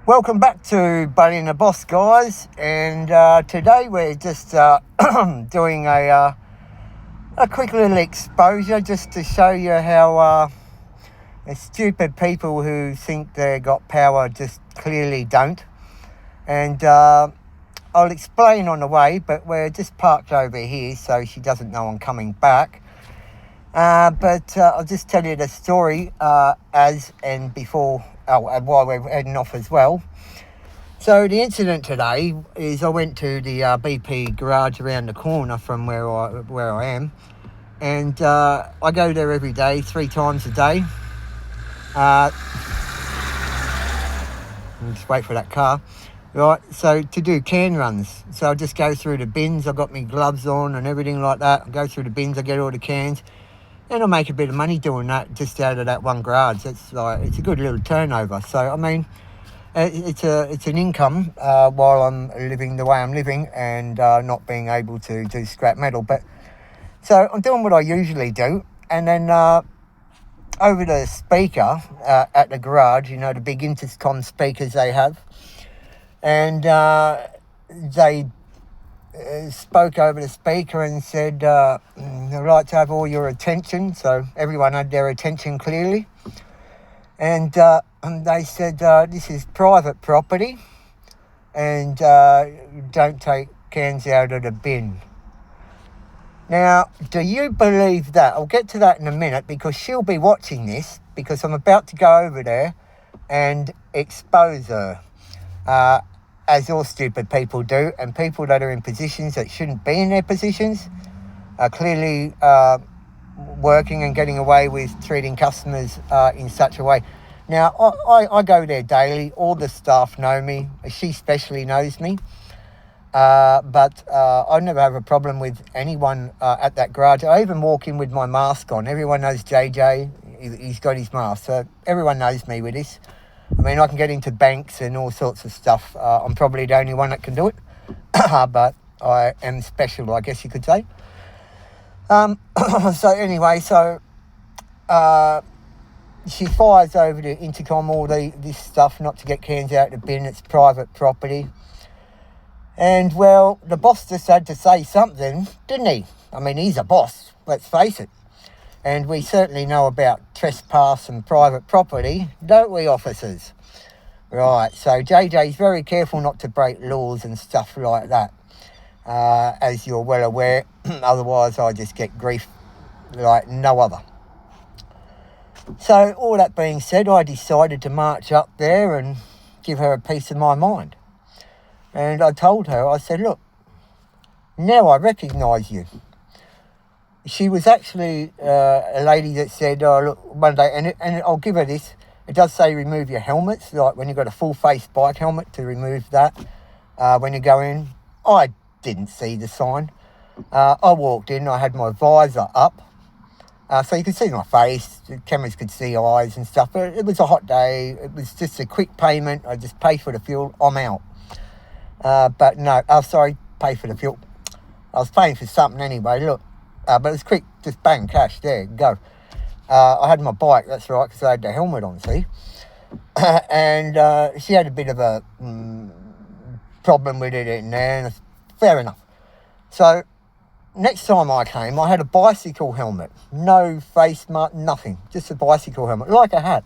Welcome back to Ballina Boss, guys, and today we're just doing a quick little exposure just to show you how the stupid people who think they got power just clearly don't. And I'll explain on the way, but we're just parked over here so she doesn't know I'm coming back. But I'll just tell you the story as and before, and while we're heading off as well. So the incident today is I went to the BP garage around the corner from where I am, and I go there every day, 3 times a day. Just wait for that car. Right, so to do can runs. So I just go through the bins. I've got my gloves on and everything like that. I go through the bins, I get all the cans. And I make a bit of money doing that just out of that one garage. It's a good little turnover. So, I mean, it's an income while I'm living the way I'm living and not being able to do scrap metal. But so I'm doing what I usually do. And then over the speaker at the garage, you know, the big intercom speakers they have. And they spoke over the speaker and said, they'd like to have all your attention. So everyone had their attention clearly. And they said, this is private property and don't take cans out of the bin. Now, do you believe that? I'll get to that in a minute because she'll be watching this because I'm about to go over there and expose her. As all stupid people do, and people that are in positions that shouldn't be in their positions are clearly working and getting away with treating customers in such a way. Now, I go there daily. All the staff know me. She especially knows me. But I never have a problem with anyone at that garage. I even walk in with my mask on. Everyone knows JJ. He's got his mask. So everyone knows me with this. I mean, I can get into banks and all sorts of stuff. I'm probably the only one that can do it. But I am special, I guess you could say. So anyway, she fires over the intercom all this stuff, not to get cans out of the bin. It's private property. And, well, the boss just had to say something, didn't he? I mean, he's a boss, let's face it. And we certainly know about trespass and private property, don't we, officers? Right, so JJ's very careful not to break laws and stuff like that, as you're well aware. Otherwise, I just get grief like no other. So, all that being said, I decided to march up there and give her a piece of my mind. And I told her, I said, look, now I recognise you. She was actually a lady that said, oh, look, one day, and I'll give her this, it does say remove your helmets, like when you've got a full-face bike helmet, to remove that when you go in. I didn't see the sign. I walked in, I had my visor up, so you could see my face, the cameras could see eyes and stuff, but it was a hot day, it was just a quick payment, I just pay for the fuel, I'm out. But no, pay for the fuel. I was paying for something anyway, look. But it was quick, just bang, cash, there, go. I had my bike, that's right, because I had the helmet on, see. And she had a bit of a problem with it in there, and fair enough. So, next time I came, I had a bicycle helmet. No face mask, nothing, just a bicycle helmet, like a hat.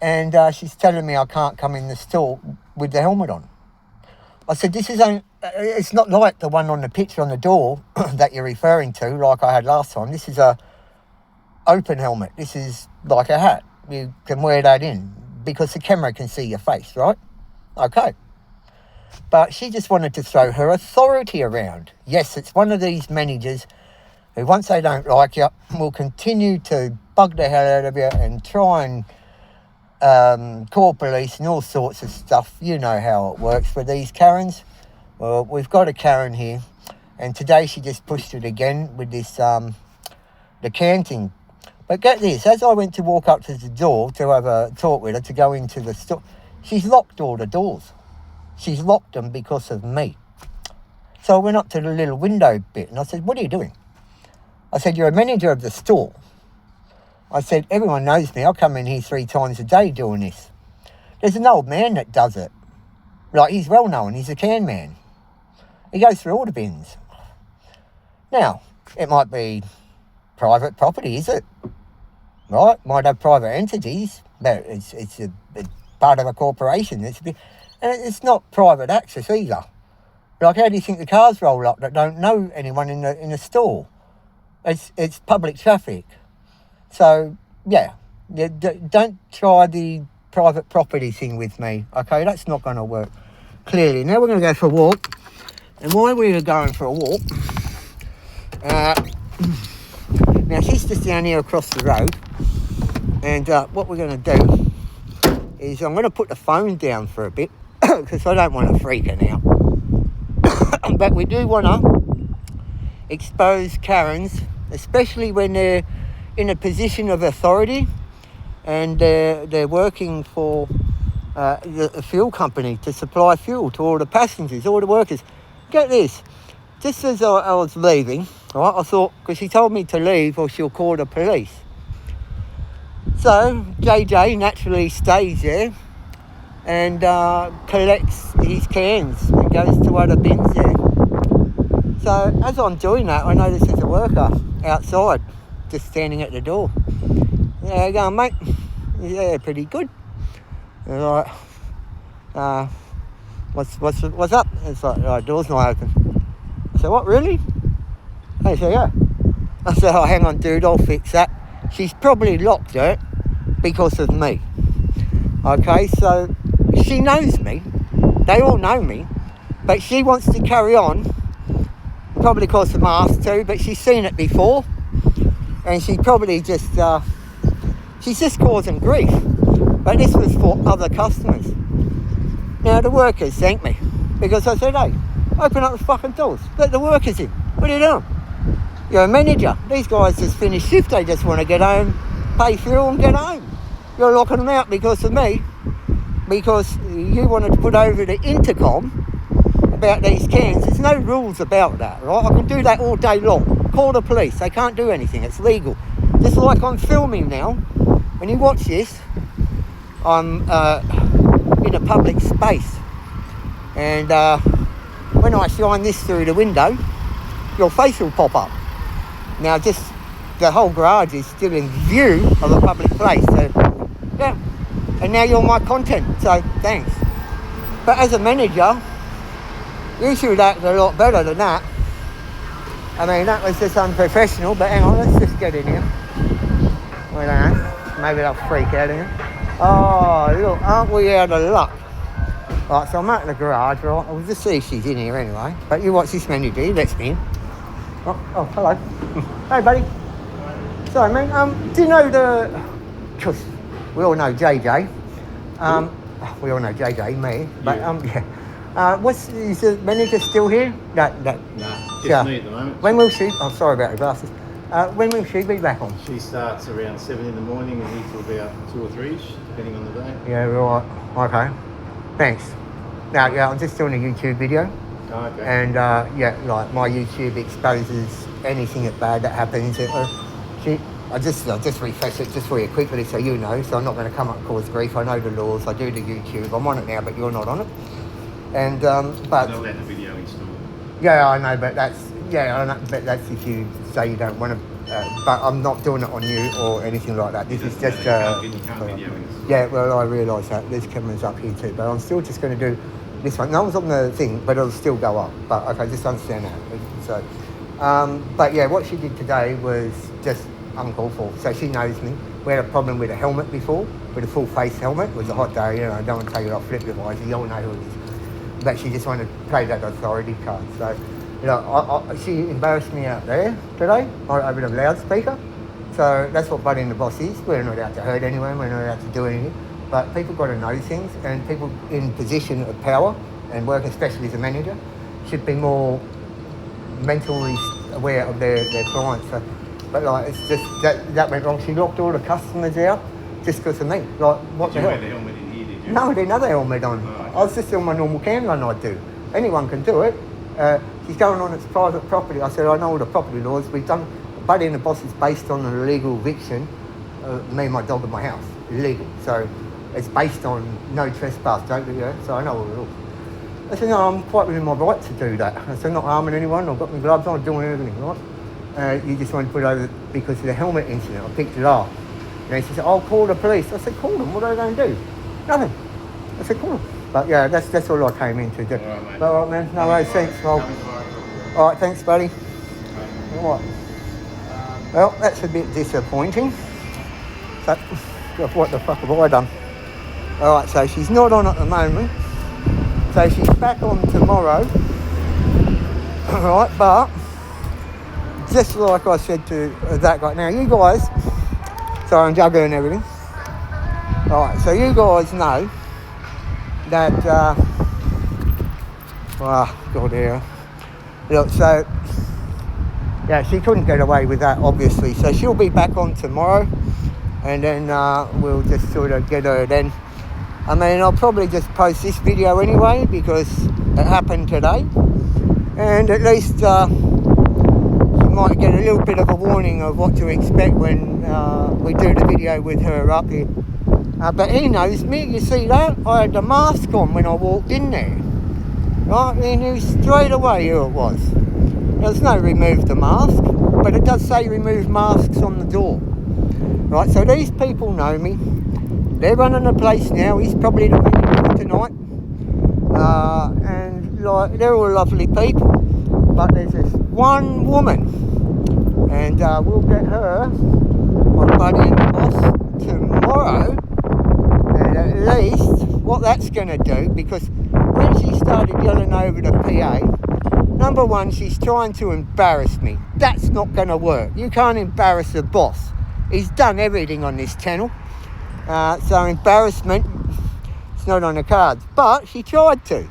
And she's telling me I can't come in the store with the helmet on. I said, it's not like the one on the picture on the door that you're referring to, like I had last time. This is a open helmet. This is like a hat. You can wear that in because the camera can see your face, right? Okay. But she just wanted to throw her authority around. Yes, it's one of these managers who, once they don't like you, will continue to bug the hell out of you and try and call police and all sorts of stuff. You know how it works for these Karens. Well, we've got a Karen here, and today she just pushed it again with this the canting. But get this, as I went to walk up to the door to have a talk with her to go into the store, she's locked all the doors. She's locked them because of me. So I went up to the little window bit and I said, what are you doing? I said, you're a manager of the store. I said, everyone knows me. I come in here 3 times a day doing this. There's an old man that does it. Like, he's well known, he's a can man. He goes through all the bins. Now, it might be private property, is it? Right? Might have private entities, but it's a part of a corporation. And it's not private access either. Like, how do you think the cars roll up that don't know anyone in the store? It's public traffic. So, yeah, don't try the private property thing with me, okay? That's not going to work, clearly. Now we're going to go for a walk. And while we are going for a walk, now she's just down here across the road. And what we're going to do is I'm going to put the phone down for a bit because I don't want to freak her out. But we do want to expose Karens, especially when they're in a position of authority and they're working for the fuel company to supply fuel to all the passengers, all the workers. Get this, just as I was leaving, right, I thought, because she told me to leave or she'll call the police. So JJ naturally stays there and collects his cans and goes to other bins there. So as I'm doing that, I notice there's a worker outside, just standing at the door. Yeah, going, mate. Yeah, pretty good. And I'm like, what's up? It's like, oh, door's not open. I said, what, really? They say, yeah. I said, oh, hang on, dude, I'll fix that. She's probably locked it because of me. Okay, so she knows me. They all know me. But she wants to carry on. Probably because I'm asked to, but she's seen it before. And she probably just, she's just causing grief. But this was for other customers. Now, the workers thanked me. Because I said, hey, open up the fucking doors. Let the workers in. What are you doing? You're a manager. These guys just finished shift. They just want to get home, pay fuel and get home. You're locking them out because of me. Because you wanted to put over the intercom about these cans. There's no rules about that, right? I can do that all day long. Call the police. They can't do anything. It's legal. Just like I'm filming now. When you watch this, I'm in a public space. And when I shine this through the window, your face will pop up. Now, just the whole garage is still in view of a public place. So, yeah. And now you're my content. So, thanks. But as a manager, you should act a lot better than that. I mean, that was just unprofessional, but hang on, let's just get in here. I don't know. Maybe they'll freak out in here. Oh, look, aren't we out of luck? Right, so I'm at the garage, right? I'll just see if she's in here anyway. But you watch this menu, do you? Let's me in. Oh, hello. Hey, buddy. Sorry, man. Do you know the... Because we all know JJ. We all know JJ, me. But, yeah. Is the manager still here? No, just me at the moment. When will she... Oh, sorry about the glasses. When will she be back on? She starts around 7 in the morning and leaves till about 2 or 3ish, depending on the day. Yeah, right. Okay. Thanks. Now, yeah, I'm just doing a YouTube video. Oh, okay. And, yeah, like, my YouTube exposes anything bad that happens. I'll just refresh it just for you quickly so you know. So I'm not going to come up and cause grief. I know the laws. I do the YouTube. I'm on it now, but you're not on it. And, but... I'll let the video install. Yeah, I know, but that's... Yeah, I know, but that's if you say you don't want to... but I'm not doing it on you or anything like that. This is just... yeah, well, I realise that. There's cameras up here too, but I'm still just going to do this one. No one's on the thing, but it'll still go up. But, okay, just understand that. So, but, yeah, what she did today was just uncalled for. So she knows me. We had a problem with a helmet before, with a full face helmet. It was a hot day, you know, I don't want to take it off flip-wise. You all know who it is. But she just wanted to play that authority card. So, you know, she embarrassed me out there today over the loudspeaker. So that's what Ballina the boss is. We're not out to hurt anyone. We're not out to do anything. But people got to know things, and people in position of power and work, especially as a manager, should be more mentally aware of their clients. So, but like, it's just that went wrong. She locked all the customers out just because of me. Like, what the hell? Did you wear the helmet in here, did you? No, they had another helmet on. Oh, okay. I was just doing my normal can run I'd do. Anyone can do it. She's going on its private property. I said, I know all the property laws. We've done, Buddy and the Boss is based on an illegal eviction. Me and my dog in my house. Illegal. So it's based on no trespass, don't you? So I know all the rules. I said, no, I'm quite within my right to do that. I said, not harming anyone, I've got my gloves on, I'm doing everything, right? You just want to put it over because of the helmet incident, I picked it up. And she said, I'll call the police. I said, call them, what are they going to do? Nothing. I said, call them. But yeah, that's all I came in to do. All right, mate. All right, man, no worries, thanks, well. All right, thanks, buddy. All right. Well, that's a bit disappointing. So, what the fuck have I done? All right, so she's not on at the moment. So she's back on tomorrow. All right, but just like I said to that guy. Now, you guys, sorry, I'm juggling and everything. All right, so you guys know that, oh, God, here. Look, so, yeah, she couldn't get away with that, obviously. So she'll be back on tomorrow, and then we'll just sort of get her then. I mean, I'll probably just post this video anyway because it happened today. And at least you might get a little bit of a warning of what to expect when we do the video with her up here. But he knows me, you see that? I had the mask on when I walked in there. Right, he knew straight away who it was. There's no remove the mask, but it does say remove masks on the door. Right, so these people know me. They're running the place now. He's probably the manager tonight. And like, they're all lovely people. But there's this one woman, and we'll get her on Buddy and the Boss tomorrow. And at least what that's going to do, because when she started yelling over the PA, number one, she's trying to embarrass me. That's not going to work. You can't embarrass the boss. He's done everything on this channel. So embarrassment, it's not on the cards. But she tried to.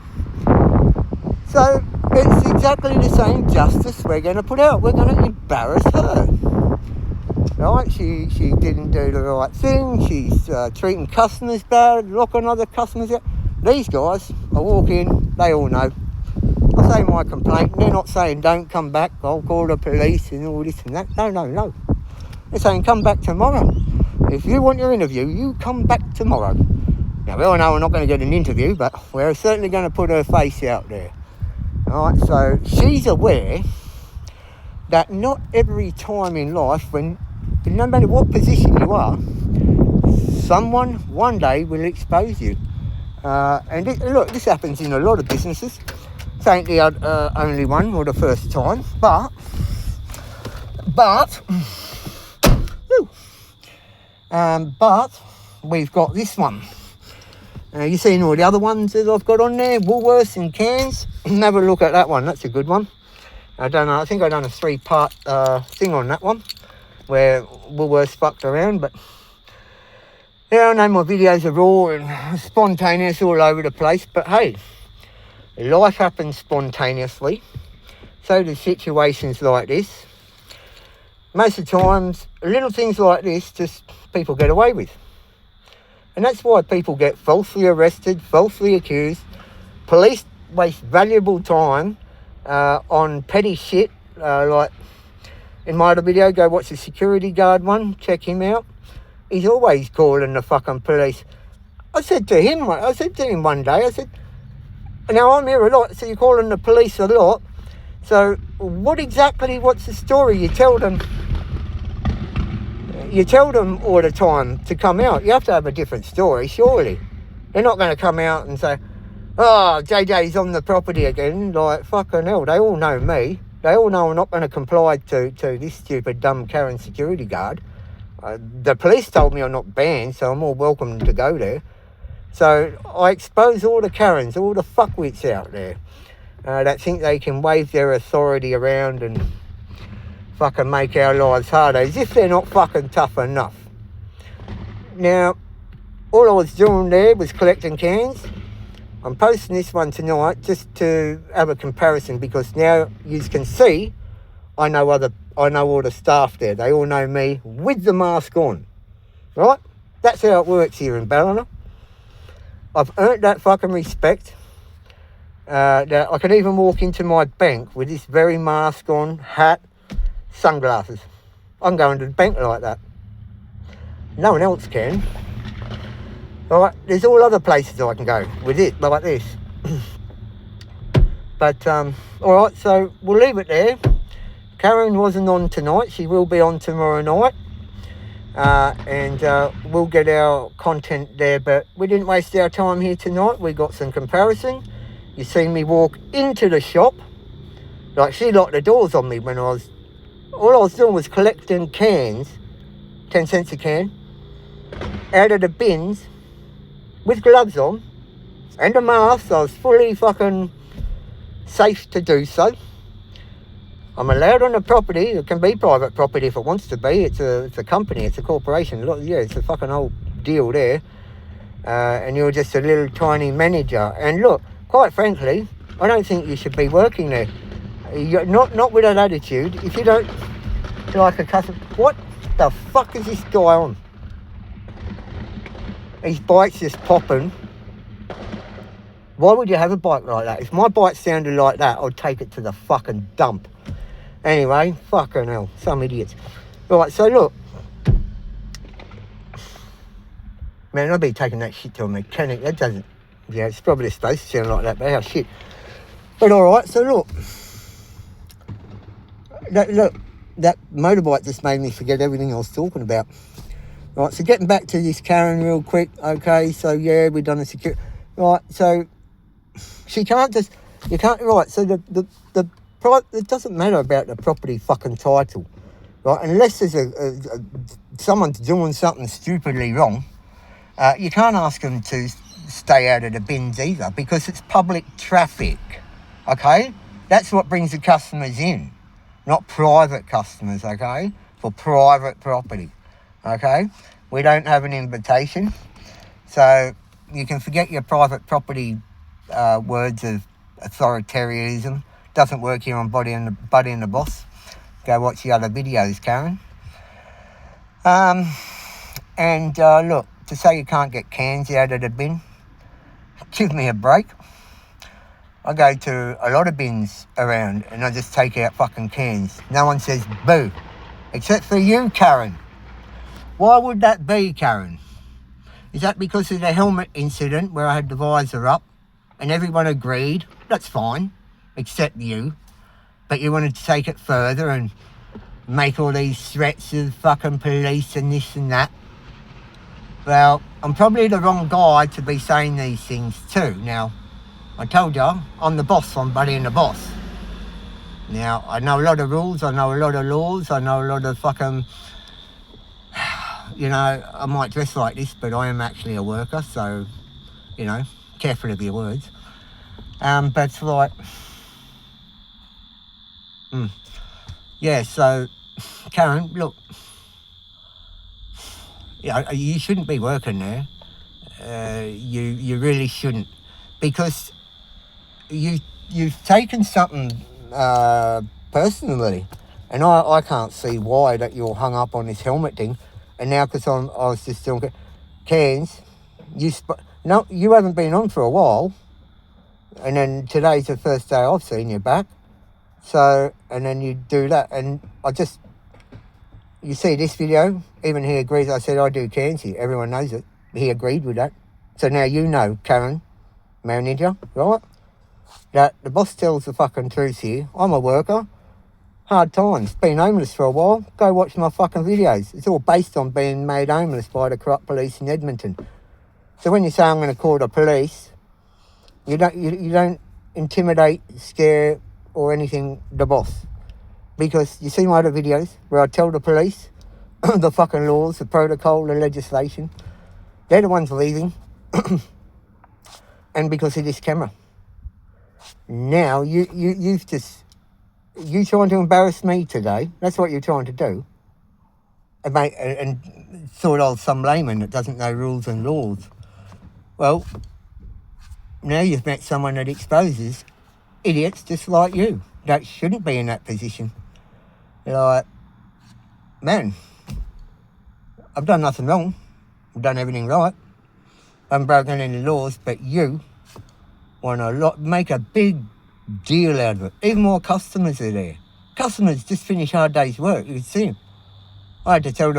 So it's exactly the same justice we're going to put out. We're going to embarrass her. Right? She didn't do the right thing. She's treating customers bad, locking other customers out. These guys, I walk in, they all know. I say my complaint, they're not saying don't come back, I'll call the police and all this and that. No. They're saying come back tomorrow. If you want your interview, you come back tomorrow. Now, we all know we're not going to get an interview, but we're certainly going to put her face out there. All right, so she's aware that not every time in life, when no matter what position you are, someone one day will expose you. Look, this happens in a lot of businesses. This ain't the only one or the first time, but we've got this one. You've seen all the other ones that I've got on there, Woolworths and Cairns. Have a look at that one, that's a good one. I don't know, I think I've done a 3-part thing on that one, where Woolworths fucked around, but yeah, I know my videos are raw and spontaneous all over the place, but hey, life happens spontaneously, so do situations like this. Most of the times, little things like this, just people get away with. And that's why people get falsely arrested, falsely accused. Police waste valuable time on petty shit. Like in my other video, go watch the security guard one, check him out. He's always calling the fucking police. I said to him one day, I said, now I'm here a lot, so you're calling the police a lot. So what's the story? You tell them all the time to come out. You have to have a different story, surely. They're not going to come out and say, oh, JJ's on the property again. Like, fucking hell, they all know me. They all know I'm not going to comply to this stupid, dumb Karen security guard. The police told me I'm not banned, so I'm all welcome to go there. So I expose all the Karens, all the fuckwits out there that think they can wave their authority around and fucking make our lives harder, as if they're not fucking tough enough. Now, all I was doing there was collecting cans. I'm posting this one tonight just to have a comparison, because now you can see I know all the staff there. They all know me with the mask on. Right? That's how it works here in Ballina. I've earned that fucking respect. That I can even walk into my bank with this very mask on, hat, sunglasses. I'm going to the bank like that. No one else can. Right, there's all other places I can go with it, like this. But, alright, so we'll leave it there. Karen wasn't on tonight. She will be on tomorrow night. And we'll get our content there. But we didn't waste our time here tonight. We got some comparison. You seen me walk into the shop. Like, she locked the doors on me when all I was doing was collecting cans, 10 cents a can, out of the bins with gloves on and a mask. I was fully fucking safe to do so. I'm allowed on the property. It can be private property if it wants to be. It's a company. It's a corporation. Look, yeah, it's a fucking whole deal there. And you're just a little tiny manager. And look, quite frankly, I don't think you should be working there. You're not with that attitude. If you don't like a customer, what the fuck is this guy on? His bike's just popping. Why would you have a bike like that? If my bike sounded like that, I'd take it to the fucking dump. Anyway, fucking hell, some idiots. Right, so look. Man, I'll be taking that shit to a mechanic. That doesn't... Yeah, it's probably supposed to sound like that, but how shit. But alright, so look. That motorbike just made me forget everything I was talking about. Right, so getting back to this Karen real quick. Okay, so yeah, we've done a security... Right, so... She can't just... You can't... Right, so it doesn't matter about the property fucking title, right? Unless there's someone's doing something stupidly wrong, you can't ask them to stay out of the bins either, because it's public traffic, okay? That's what brings the customers in, not private customers, okay? For private property, okay? We don't have an invitation, so you can forget your private property words of authoritarianism. Doesn't work here on Buddy and the Boss. Go watch the other videos, Karen. Look, to say you can't get cans out of the bin, give me a break. I go to a lot of bins around and I just take out fucking cans. No one says boo, except for you, Karen. Why would that be, Karen? Is that because of the helmet incident where I had the visor up and everyone agreed? That's fine. Except you. But you wanted to take it further and make all these threats of fucking police and this and that. Well, I'm probably the wrong guy to be saying these things too. Now, I told you, I'm the boss on Buddy and the Boss. Now, I know a lot of rules, I know a lot of laws, I know a lot of fucking... You know, I might dress like this, but I am actually a worker, so, you know, careful of your words. But it's like... Yeah, so, Karen, look, you shouldn't be working there. You really shouldn't, because you've taken something personally, and I can't see why that you're hung up on this helmet thing. And now, because I was just doing cans, you haven't been on for a while, and then today's the first day I've seen you back. So, and then you do that, and you see this video, even he agrees. I said I do cans here, everyone knows it. He agreed with that. So now you know, Karen, manager, right? That the boss tells the fucking truth here. I'm a worker, hard times, been homeless for a while. Go watch my fucking videos. It's all based on being made homeless by the corrupt police in Edmonton. So when you say I'm going to call the police, you don't intimidate, scare, or anything the boss, because you see my other videos where I tell the police the fucking laws, the protocol, the legislation. They're the ones leaving, and because of this camera. Now you trying to embarrass me today. That's what you're trying to do, and sort of some layman that doesn't know rules and laws. Well, now you've met someone that exposes idiots just like you that shouldn't be in that position. You're like, man, I've done nothing wrong. I've done everything right. I haven't broken any laws, but you want to make a big deal out of it. Even more customers are there. Customers just finished hard day's work. You can see them. I had to tell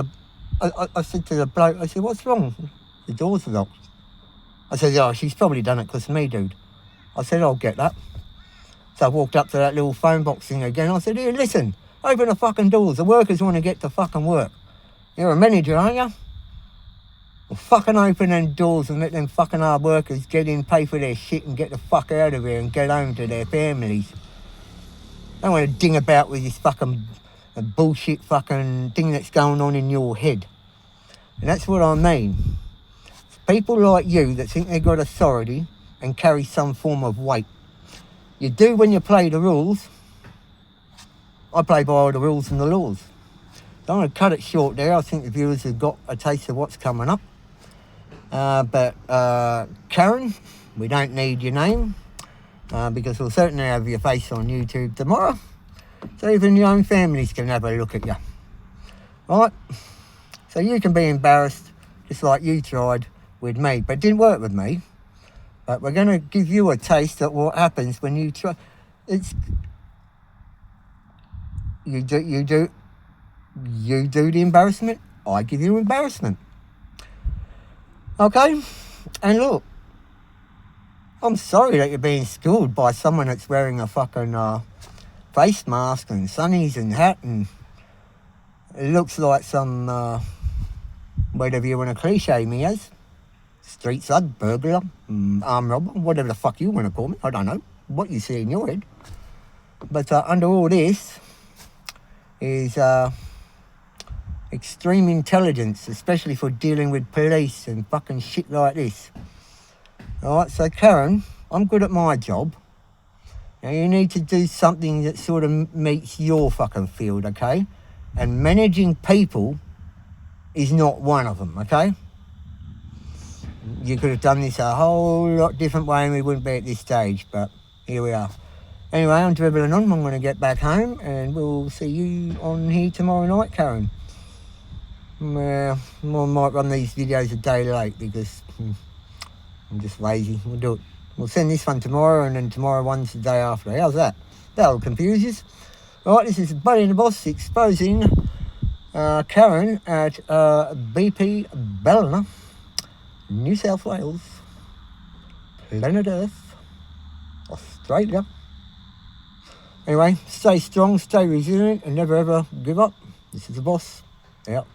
I said to the bloke, I said, what's wrong? The doors are locked. I said, oh, she's probably done it because of me, dude. I said, I'll get that. So I walked up to that little phone box thing again. I said, here, listen, open the fucking doors. The workers want to get to fucking work. You're a manager, aren't you? Well, fucking open them doors and let them fucking hard workers get in, pay for their shit and get the fuck out of here and get home to their families. I don't want to ding about with this fucking bullshit fucking thing that's going on in your head. And that's what I mean. It's people like you that think they've got authority and carry some form of weight. You do when you play the rules. I play by all the rules and the laws. So I'm going to cut it short there. I think the viewers have got a taste of what's coming up. But Karen, we don't need your name because we'll certainly have your face on YouTube tomorrow. So even your own families can have a look at you. Right? So you can be embarrassed just like you tried with me. But it didn't work with me. But we're going to give you a taste of what happens when you try. It's... You do the embarrassment, I give you embarrassment. Okay? And look, I'm sorry that you're being schooled by someone that's wearing a fucking face mask and sunnies and hat, and it looks like some, whatever you want to cliche me as, street thug, burglar, armed robber, whatever the fuck you want to call me. I don't know what you see in your head. But under all this is extreme intelligence, especially for dealing with police and fucking shit like this. Alright, so Karen, I'm good at my job. Now you need to do something that sort of meets your fucking field, okay? And managing people is not one of them, okay? You could have done this a whole lot different way and we wouldn't be at this stage, but here we are. Anyway, I'm dribbling on. I'm going to get back home and we'll see you on here tomorrow night, Karen. I might run these videos a day late because I'm just lazy. We'll do it. We'll send this one tomorrow and then tomorrow one's the day after. How's that? That'll confuse you. Right, this is Ballina Boss exposing Karen at BP Ballina, New South Wales, planet Earth, Australia. Anyway, stay strong, stay resilient, and never ever give up. This is the boss. Out.